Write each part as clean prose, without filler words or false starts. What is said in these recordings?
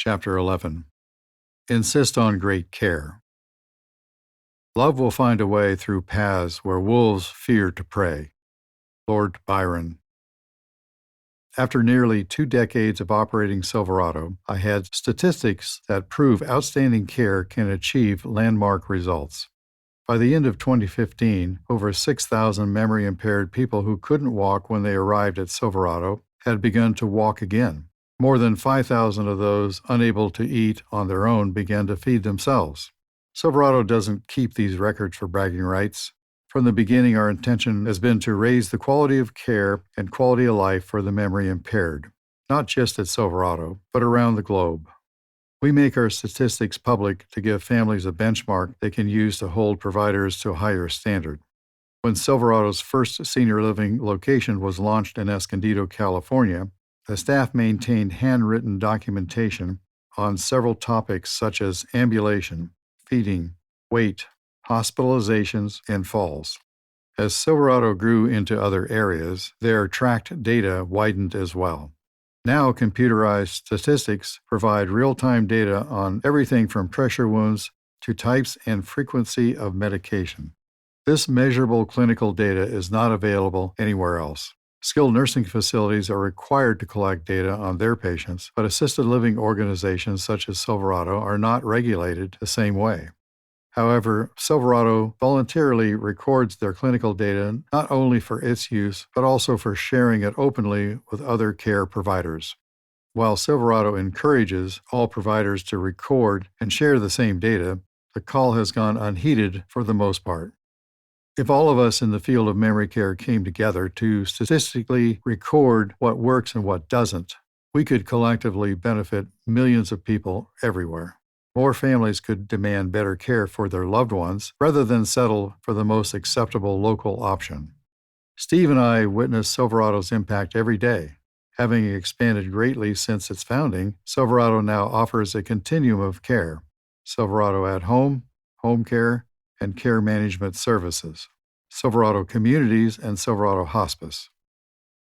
Chapter 11. Insist on great care. Love will find a way through paths where wolves fear to prey. Lord Byron. After nearly 2 decades of operating Silverado, I had statistics that prove outstanding care can achieve landmark results. By the end of 2015, over 6,000 memory-impaired people who couldn't walk when they arrived at Silverado had begun to walk again. More than 5,000 of those unable to eat on their own began to feed themselves. Silverado doesn't keep these records for bragging rights. From the beginning, our intention has been to raise the quality of care and quality of life for the memory impaired, not just at Silverado, but around the globe. We make our statistics public to give families a benchmark they can use to hold providers to a higher standard. When Silverado's first senior living location was launched in Escondido, California, the staff maintained handwritten documentation on several topics such as ambulation, feeding, weight, hospitalizations, and falls. As Silverado grew into other areas, their tracked data widened as well. Now, computerized statistics provide real-time data on everything from pressure wounds to types and frequency of medication. This measurable clinical data is not available anywhere else. Skilled nursing facilities are required to collect data on their patients, but assisted living organizations such as Silverado are not regulated the same way. However, Silverado voluntarily records their clinical data not only for its use, but also for sharing it openly with other care providers. While Silverado encourages all providers to record and share the same data, the call has gone unheeded for the most part. If all of us in the field of memory care came together to statistically record what works and what doesn't, we could collectively benefit millions of people everywhere. More families could demand better care for their loved ones rather than settle for the most acceptable local option. Steve and I witness Silverado's impact every day. Having expanded greatly since its founding, Silverado now offers a continuum of care: Silverado at Home, home care, and care management services, Silverado Communities, and Silverado Hospice.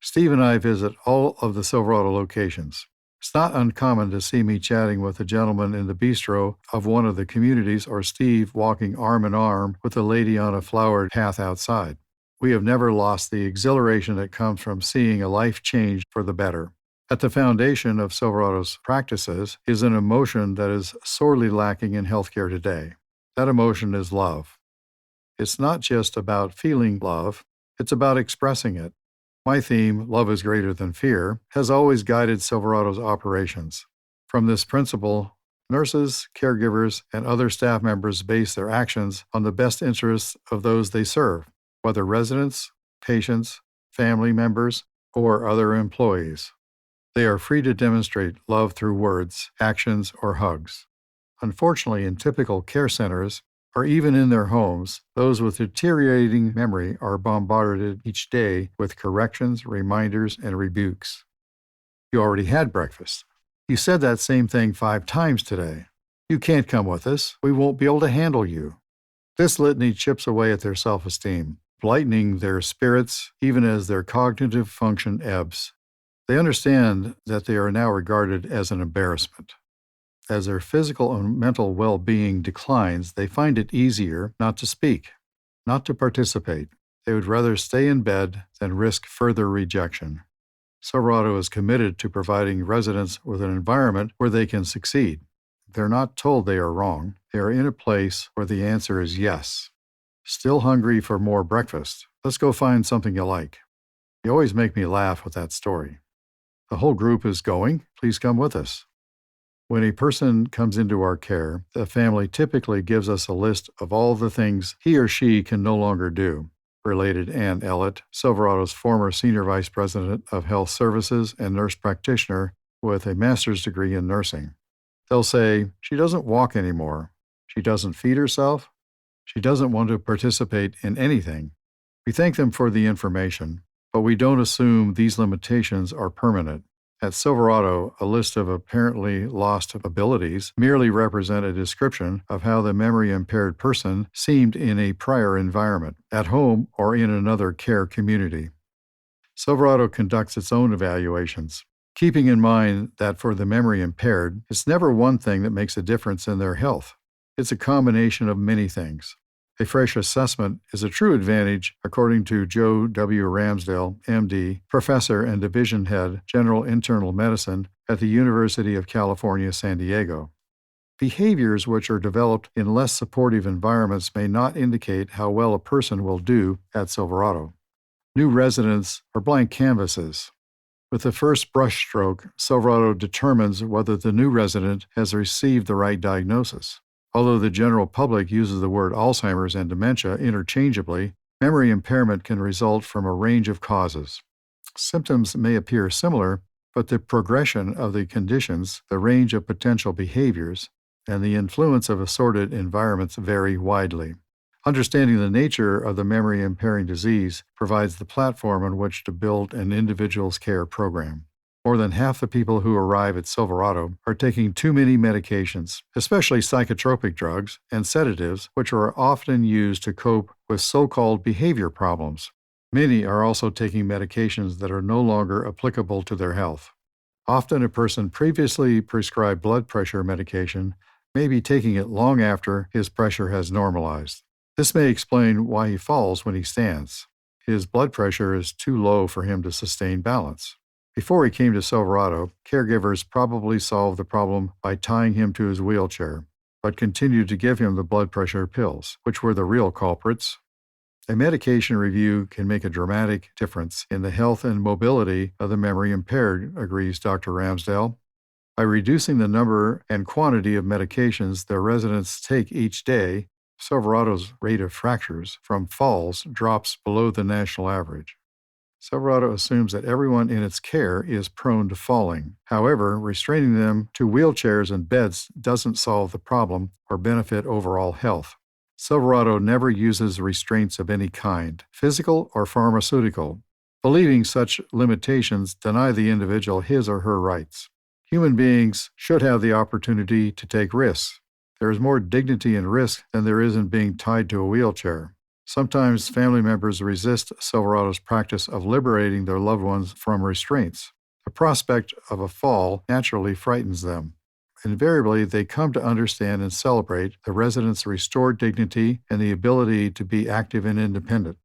Steve and I visit all of the Silverado locations. It's not uncommon to see me chatting with a gentleman in the bistro of one of the communities or Steve walking arm in arm with a lady on a flowered path outside. We have never lost the exhilaration that comes from seeing a life change for the better. At the foundation of Silverado's practices is an emotion that is sorely lacking in healthcare today. That emotion is love. It's not just about feeling love, it's about expressing it. My theme, Love is Greater Than Fear, has always guided Silverado's operations. From this principle, nurses, caregivers, and other staff members base their actions on the best interests of those they serve, whether residents, patients, family members, or other employees. They are free to demonstrate love through words, actions, or hugs. Unfortunately, in typical care centers, or even in their homes, those with deteriorating memory are bombarded each day with corrections, reminders, and rebukes. You already had breakfast. You said that same thing 5 times today. You can't come with us. We won't be able to handle you. This litany chips away at their self-esteem, lightening their spirits even as their cognitive function ebbs. They understand that they are now regarded as an embarrassment. As their physical and mental well-being declines, they find it easier not to speak, not to participate. They would rather stay in bed than risk further rejection. Silverado is committed to providing residents with an environment where they can succeed. They're not told they are wrong. They are in a place where the answer is yes. Still hungry for more breakfast? Let's go find something you like. You always make me laugh with that story. The whole group is going. Please come with us. When a person comes into our care, the family typically gives us a list of all the things he or she can no longer do, related Ann Ellett, Silverado's former Senior Vice President of Health Services and nurse practitioner with a master's degree in nursing. They'll say, she doesn't walk anymore. She doesn't feed herself. She doesn't want to participate in anything. We thank them for the information, but we don't assume these limitations are permanent. At Silverado, a list of apparently lost abilities merely represent a description of how the memory-impaired person seemed in a prior environment, at home or in another care community. Silverado conducts its own evaluations. keeping in mind that for the memory impaired, it's never one thing that makes a difference in their health. It's a combination of many things. A fresh assessment is a true advantage, according to Joe W. Ramsdale, MD, professor and division head, General Internal Medicine at the University of California, San Diego. Behaviors which are developed in less supportive environments may not indicate how well a person will do at Silverado. New residents are blank canvases. With the first brushstroke, Silverado determines whether the new resident has received the right diagnosis. Although the general public uses the word Alzheimer's and dementia interchangeably, memory impairment can result from a range of causes. Symptoms may appear similar, but the progression of the conditions, the range of potential behaviors, and the influence of assorted environments vary widely. Understanding the nature of the memory impairing disease provides the platform on which to build an individual's care program. More than half the people who arrive at Silverado are taking too many medications, especially psychotropic drugs and sedatives, which are often used to cope with so-called behavior problems. Many are also taking medications that are no longer applicable to their health. Often a person previously prescribed blood pressure medication may be taking it long after his pressure has normalized. This may explain why he falls when he stands. His blood pressure is too low for him to sustain balance. Before he came to Silverado, caregivers probably solved the problem by tying him to his wheelchair, but continued to give him the blood pressure pills, which were the real culprits. A medication review can make a dramatic difference in the health and mobility of the memory impaired, agrees Dr. Ramsdale. By reducing the number and quantity of medications their residents take each day, Silverado's rate of fractures from falls drops below the national average. Silverado assumes that everyone in its care is prone to falling. However, restraining them to wheelchairs and beds doesn't solve the problem or benefit overall health. Silverado never uses restraints of any kind, physical or pharmaceutical. Believing such limitations deny the individual his or her rights. Human beings should have the opportunity to take risks. There is more dignity in risk than there is in being tied to a wheelchair. Sometimes family members resist Silverado's practice of liberating their loved ones from restraints. The prospect of a fall naturally frightens them. Invariably, they come to understand and celebrate the residents' restored dignity and the ability to be active and independent.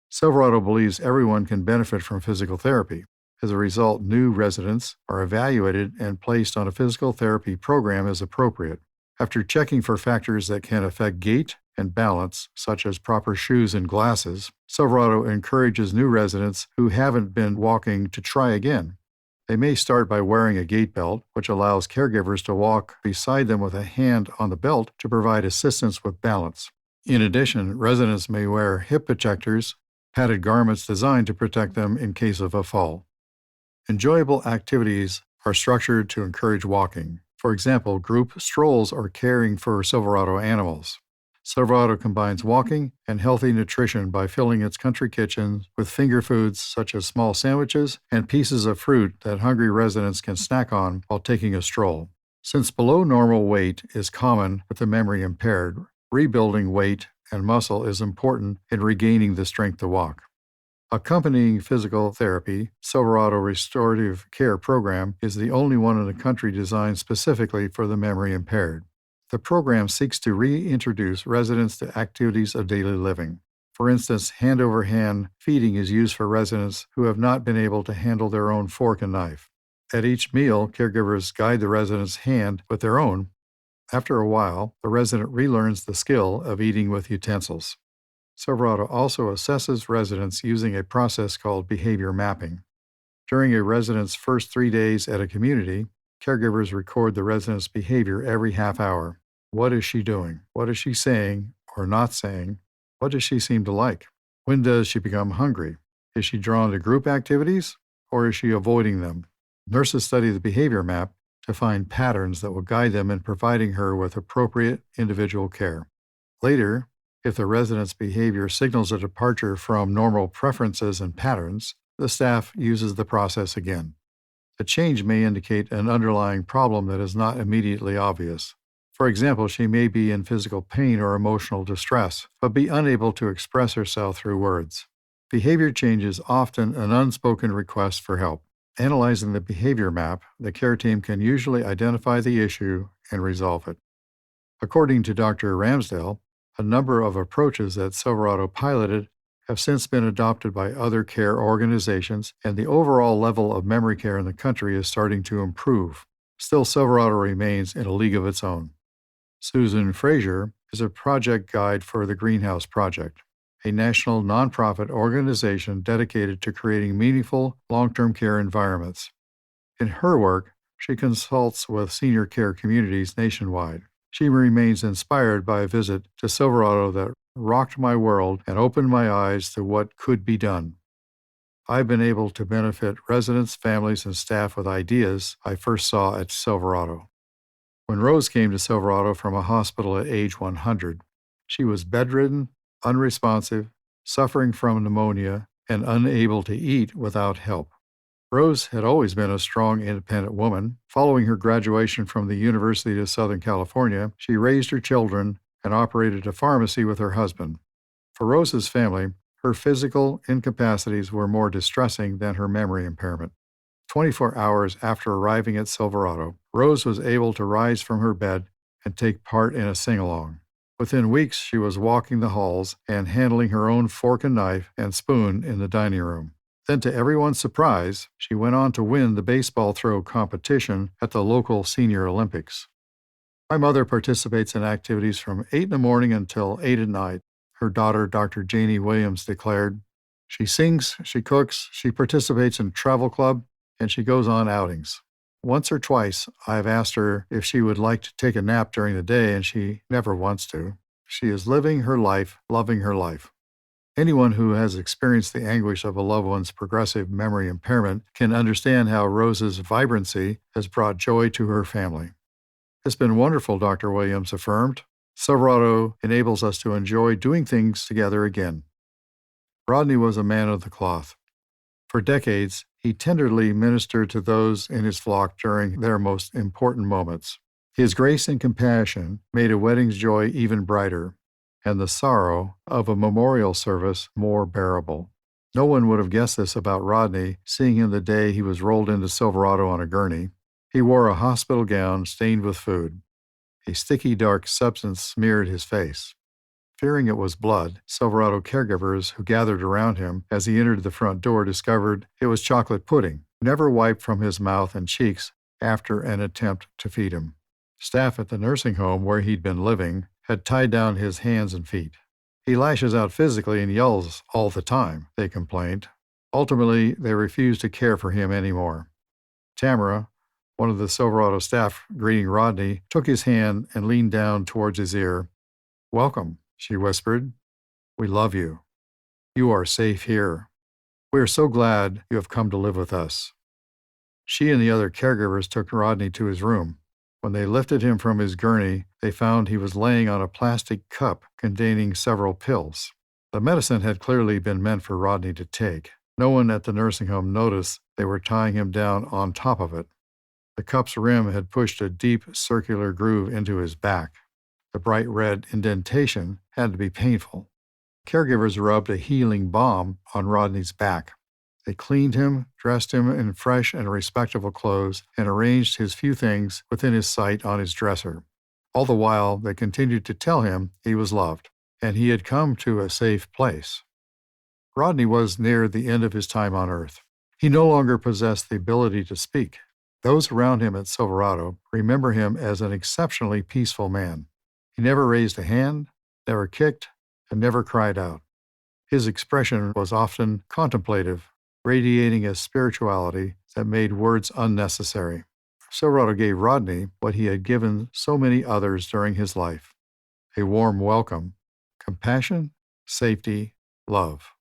Silverado believes everyone can benefit from physical therapy. As a result, new residents are evaluated and placed on a physical therapy program as appropriate. After checking for factors that can affect gait and balance, such as proper shoes and glasses, Silverado encourages new residents who haven't been walking to try again. They may start by wearing a gait belt, which allows caregivers to walk beside them with a hand on the belt to provide assistance with balance. In addition, residents may wear hip protectors, padded garments designed to protect them in case of a fall. Enjoyable activities are structured to encourage walking. For example, group strolls or caring for Silverado animals. Silverado combines walking and healthy nutrition by filling its country kitchen with finger foods such as small sandwiches and pieces of fruit that hungry residents can snack on while taking a stroll. Since below normal weight is common with the memory impaired, rebuilding weight and muscle is important in regaining the strength to walk. Accompanying physical therapy, Silverado Restorative Care Program is the only one in the country designed specifically for the memory impaired. The program seeks to reintroduce residents to activities of daily living. For instance, hand-over-hand feeding is used for residents who have not been able to handle their own fork and knife. At each meal, caregivers guide the resident's hand with their own. After a while, the resident relearns the skill of eating with utensils. Silverado also assesses residents using a process called behavior mapping. During a resident's first 3 days at a community, caregivers record the resident's behavior every half hour. What is she doing? What is she saying or not saying? What does she seem to like? When does she become hungry? Is she drawn to group activities or is she avoiding them? Nurses study the behavior map to find patterns that will guide them in providing her with appropriate individual care. Later, if the resident's behavior signals a departure from normal preferences and patterns, the staff uses the process again. The change may indicate an underlying problem that is not immediately obvious. For example, she may be in physical pain or emotional distress, but be unable to express herself through words. Behavior change is often an unspoken request for help. Analyzing the behavior map, the care team can usually identify the issue and resolve it. According to Dr. Ramsdale, a number of approaches that Silverado piloted have since been adopted by other care organizations, and the overall level of memory care in the country is starting to improve. Still, Silverado remains in a league of its own. Susan Frazier is a project guide for the Greenhouse Project, a national nonprofit organization dedicated to creating meaningful long-term care environments. In her work, she consults with senior care communities nationwide. She remains inspired by a visit to Silverado that rocked my world and opened my eyes to what could be done. I've been able to benefit residents, families, and staff with ideas I first saw at Silverado. When Rose came to Silverado from a hospital at age 100, she was bedridden, unresponsive, suffering from pneumonia, and unable to eat without help. Rose had always been a strong, independent woman. Following her graduation from the University of Southern California, she raised her children and operated a pharmacy with her husband. For Rose's family, her physical incapacities were more distressing than her memory impairment. 24 hours after arriving at Silverado, Rose was able to rise from her bed and take part in a sing-along. Within weeks, she was walking the halls and handling her own fork and knife and spoon in the dining room. Then, to everyone's surprise, she went on to win the baseball throw competition at the local Senior Olympics. My mother participates in activities from 8 in the morning until 8 at night, her daughter, Dr. Janie Williams, declared. She sings, she cooks, she participates in travel club, and she goes on outings. Once or twice, I've asked her if she would like to take a nap during the day, and she never wants to. She is living her life, loving her life. Anyone who has experienced the anguish of a loved one's progressive memory impairment can understand how Rose's vibrancy has brought joy to her family. It's been wonderful, Dr. Williams affirmed. Silverado enables us to enjoy doing things together again. Rodney was a man of the cloth. For decades, he tenderly ministered to those in his flock during their most important moments. His grace and compassion made a wedding's joy even brighter, and the sorrow of a memorial service more bearable. No one would have guessed this about Rodney, seeing him the day he was rolled into Silverado on a gurney. He wore a hospital gown stained with food. A sticky, dark substance smeared his face. Fearing it was blood, Silverado caregivers who gathered around him as he entered the front door discovered it was chocolate pudding, never wiped from his mouth and cheeks after an attempt to feed him. Staff at the nursing home where he'd been living had tied down his hands and feet. He lashes out physically and yells all the time, they complained. Ultimately, they refused to care for him anymore. Tamara, one of the Silverado staff greeting Rodney, took his hand and leaned down towards his ear. "Welcome," she whispered. "We love you. You are safe here. We are so glad you have come to live with us." She and the other caregivers took Rodney to his room. When they lifted him from his gurney, they found he was laying on a plastic cup containing several pills. The medicine had clearly been meant for Rodney to take. No one at the nursing home noticed they were tying him down on top of it. The cup's rim had pushed a deep circular groove into his back. The bright red indentation had to be painful. Caregivers rubbed a healing balm on Rodney's back. They cleaned him, dressed him in fresh and respectable clothes, and arranged his few things within his sight on his dresser. All the while, they continued to tell him he was loved, and he had come to a safe place. Rodney was near the end of his time on Earth. He no longer possessed the ability to speak. Those around him at Silverado remember him as an exceptionally peaceful man. He never raised a hand, never kicked, and never cried out. His expression was often contemplative, radiating a spirituality that made words unnecessary. Silverado gave Rodney what he had given so many others during his life: a warm welcome, compassion, safety, love.